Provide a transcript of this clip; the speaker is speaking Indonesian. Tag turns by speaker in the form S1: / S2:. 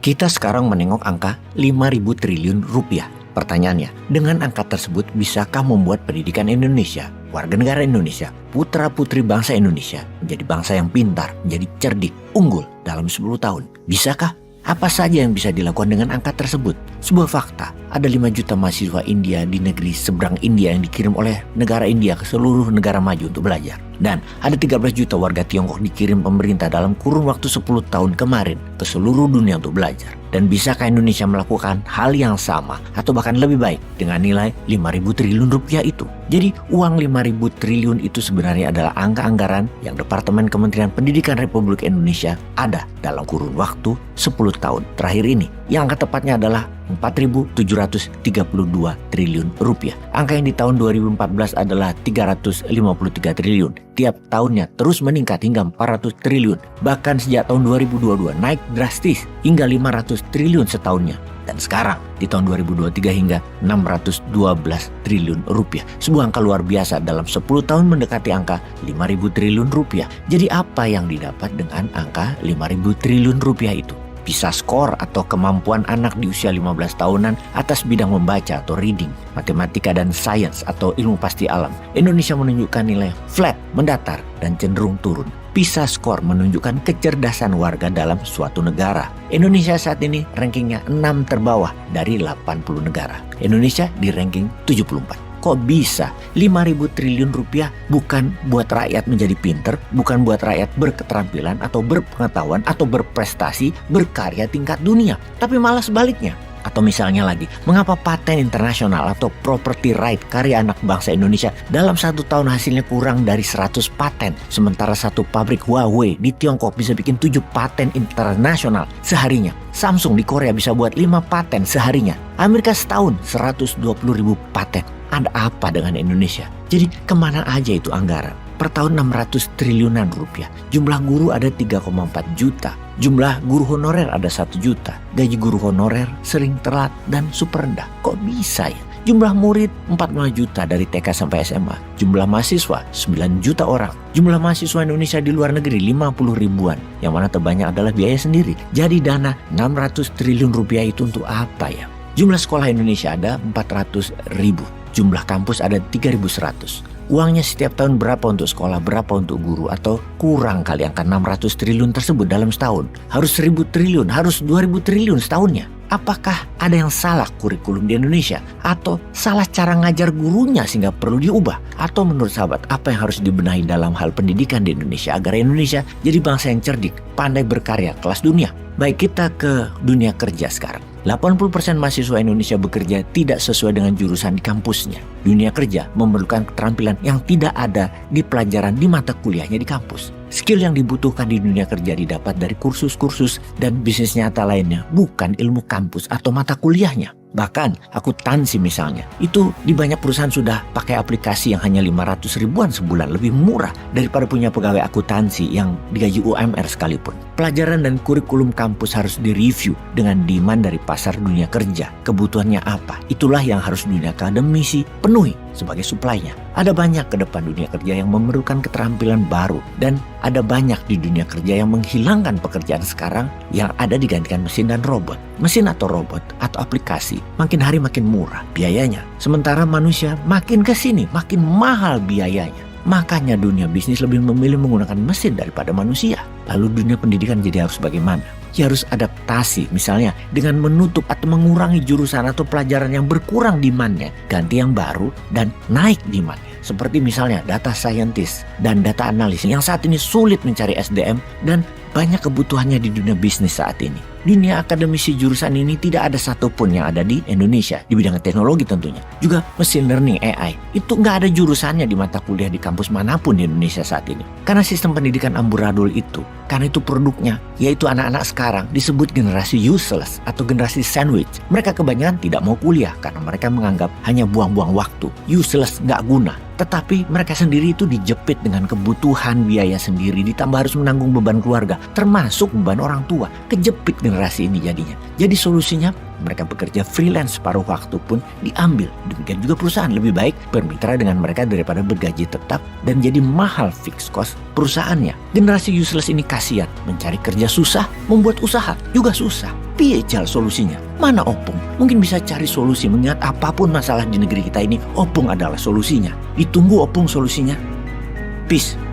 S1: Kita sekarang menengok angka 5.000 triliun rupiah. Pertanyaannya, dengan angka tersebut bisakah membuat pendidikan Indonesia, warga negara Indonesia, putra-putri bangsa Indonesia menjadi bangsa yang pintar, menjadi cerdik, unggul dalam 10 tahun? Bisakah? Apa saja yang bisa dilakukan dengan angka tersebut? Sebuah fakta, ada 5 juta mahasiswa India di negeri seberang India yang dikirim oleh negara India ke seluruh negara maju untuk belajar. Dan ada 13 juta warga Tiongkok dikirim pemerintah dalam kurun waktu 10 tahun kemarin ke seluruh dunia untuk belajar. Dan bisakah Indonesia melakukan hal yang sama atau bahkan lebih baik dengan nilai 5.000 triliun rupiah itu? Jadi uang 5.000 triliun itu sebenarnya adalah angka anggaran yang Departemen Kementerian Pendidikan Republik Indonesia ada dalam kurun waktu 10 tahun terakhir ini. Yang angka tepatnya adalah 4.732 triliun rupiah. Angka yang di tahun 2014 adalah 353 triliun. Tiap tahunnya terus meningkat hingga 400 triliun. Bahkan sejak tahun 2022 naik drastis hingga 500 triliun setahunnya. Dan sekarang di tahun 2023 hingga 612 triliun rupiah. Sebuah angka luar biasa dalam 10 tahun mendekati angka 5.000 triliun rupiah. Jadi apa yang didapat dengan angka 5.000 triliun rupiah itu? PISA skor atau kemampuan anak di usia 15 tahunan atas bidang membaca atau reading, matematika dan sains atau ilmu pasti alam. Indonesia menunjukkan nilai flat, mendatar, dan cenderung turun. PISA skor menunjukkan kecerdasan warga dalam suatu negara. Indonesia saat ini rankingnya 6 terbawah dari 80 negara. Indonesia di ranking 74. Kok bisa 5.000 triliun rupiah bukan buat rakyat menjadi pinter, bukan buat rakyat berketerampilan atau berpengetahuan atau berprestasi, berkarya tingkat dunia, tapi malah sebaliknya. Atau misalnya lagi, mengapa paten internasional atau property right karya anak bangsa Indonesia dalam 1 tahun hasilnya kurang dari 100 paten, sementara satu pabrik Huawei di Tiongkok bisa bikin 7 paten internasional seharinya. Samsung di Korea bisa buat 5 paten seharinya. Amerika setahun 120.000 paten. Ada apa dengan Indonesia? Jadi kemana aja itu anggaran? Per tahun 600 triliunan rupiah. Jumlah guru ada 3,4 juta. Jumlah guru honorer ada 1 juta. Gaji guru honorer sering telat dan super rendah. Kok bisa ya? Jumlah murid 45 juta dari TK sampai SMA. Jumlah mahasiswa 9 juta orang. Jumlah mahasiswa Indonesia di luar negeri 50 ribuan. Yang mana terbanyak adalah biaya sendiri. Jadi dana 600 triliun rupiah itu untuk apa ya? Jumlah sekolah Indonesia ada 400 ribu. Jumlah kampus ada 3.100. Uangnya setiap tahun berapa untuk sekolah, berapa untuk guru, atau kurang kali angka 600 triliun tersebut dalam setahun. Harus 1.000 triliun, harus 2.000 triliun setahunnya. Apakah ada yang salah kurikulum di Indonesia? Atau salah cara ngajar gurunya sehingga perlu diubah? Atau menurut sahabat, apa yang harus dibenahi dalam hal pendidikan di Indonesia agar Indonesia jadi bangsa yang cerdik, pandai berkarya, kelas dunia? Baik, kita ke dunia kerja sekarang. 80% mahasiswa Indonesia bekerja tidak sesuai dengan jurusan di kampusnya. Dunia kerja memerlukan keterampilan yang tidak ada di pelajaran di mata kuliahnya di kampus. Skill yang dibutuhkan di dunia kerja didapat dari kursus-kursus dan bisnis nyata lainnya, bukan ilmu kampus atau mata kuliahnya. Bahkan akuntansi misalnya, itu di banyak perusahaan sudah pakai aplikasi yang hanya 500 ribuan sebulan, lebih murah daripada punya pegawai akuntansi yang digaji UMR sekalipun. Pelajaran dan kurikulum kampus harus direview dengan demand dari pasar dunia kerja. Kebutuhannya apa? Itulah yang harus dunia akademisi penuhi sebagai supply-nya. Ada banyak ke depan dunia kerja yang memerlukan keterampilan baru, dan ada banyak di dunia kerja yang menghilangkan pekerjaan sekarang yang ada digantikan mesin dan robot. Mesin atau robot atau aplikasi makin hari makin murah biayanya, sementara manusia makin kesini makin mahal biayanya. Makanya dunia bisnis lebih memilih menggunakan mesin daripada manusia. Lalu dunia pendidikan jadi harus bagaimana? Ya harus adaptasi, misalnya dengan menutup atau mengurangi jurusan atau pelajaran yang berkurang demandnya, ganti yang baru dan naik demandnya. Seperti misalnya data scientist dan data analis yang saat ini sulit mencari SDM dan banyak kebutuhannya di dunia bisnis saat ini. Dunia akademisi jurusan ini tidak ada satupun yang ada di Indonesia, di bidang teknologi tentunya. Juga machine learning AI, itu nggak ada jurusannya di mata kuliah di kampus manapun di Indonesia saat ini. Karena sistem pendidikan amburadul itu, karena itu produknya, yaitu anak-anak sekarang disebut generasi useless atau generasi sandwich. Mereka kebanyakan tidak mau kuliah karena mereka menganggap hanya buang-buang waktu, useless, nggak guna. Tetapi mereka sendiri itu dijepit dengan kebutuhan biaya sendiri, ditambah harus menanggung beban keluarga, termasuk beban orang tua. Kejepit generasi ini jadinya. Jadi solusinya mereka bekerja freelance separuh waktu pun diambil. Demikian juga perusahaan lebih baik bermitra dengan mereka daripada bergaji tetap dan jadi mahal fixed cost perusahaannya. Generasi useless ini kasihan, mencari kerja susah, membuat usaha juga susah. Piye jal solusinya? Mana Opung? Mungkin bisa cari solusi mengingat apapun masalah di negeri kita ini, Opung adalah solusinya. Ditunggu Opung solusinya. Peace.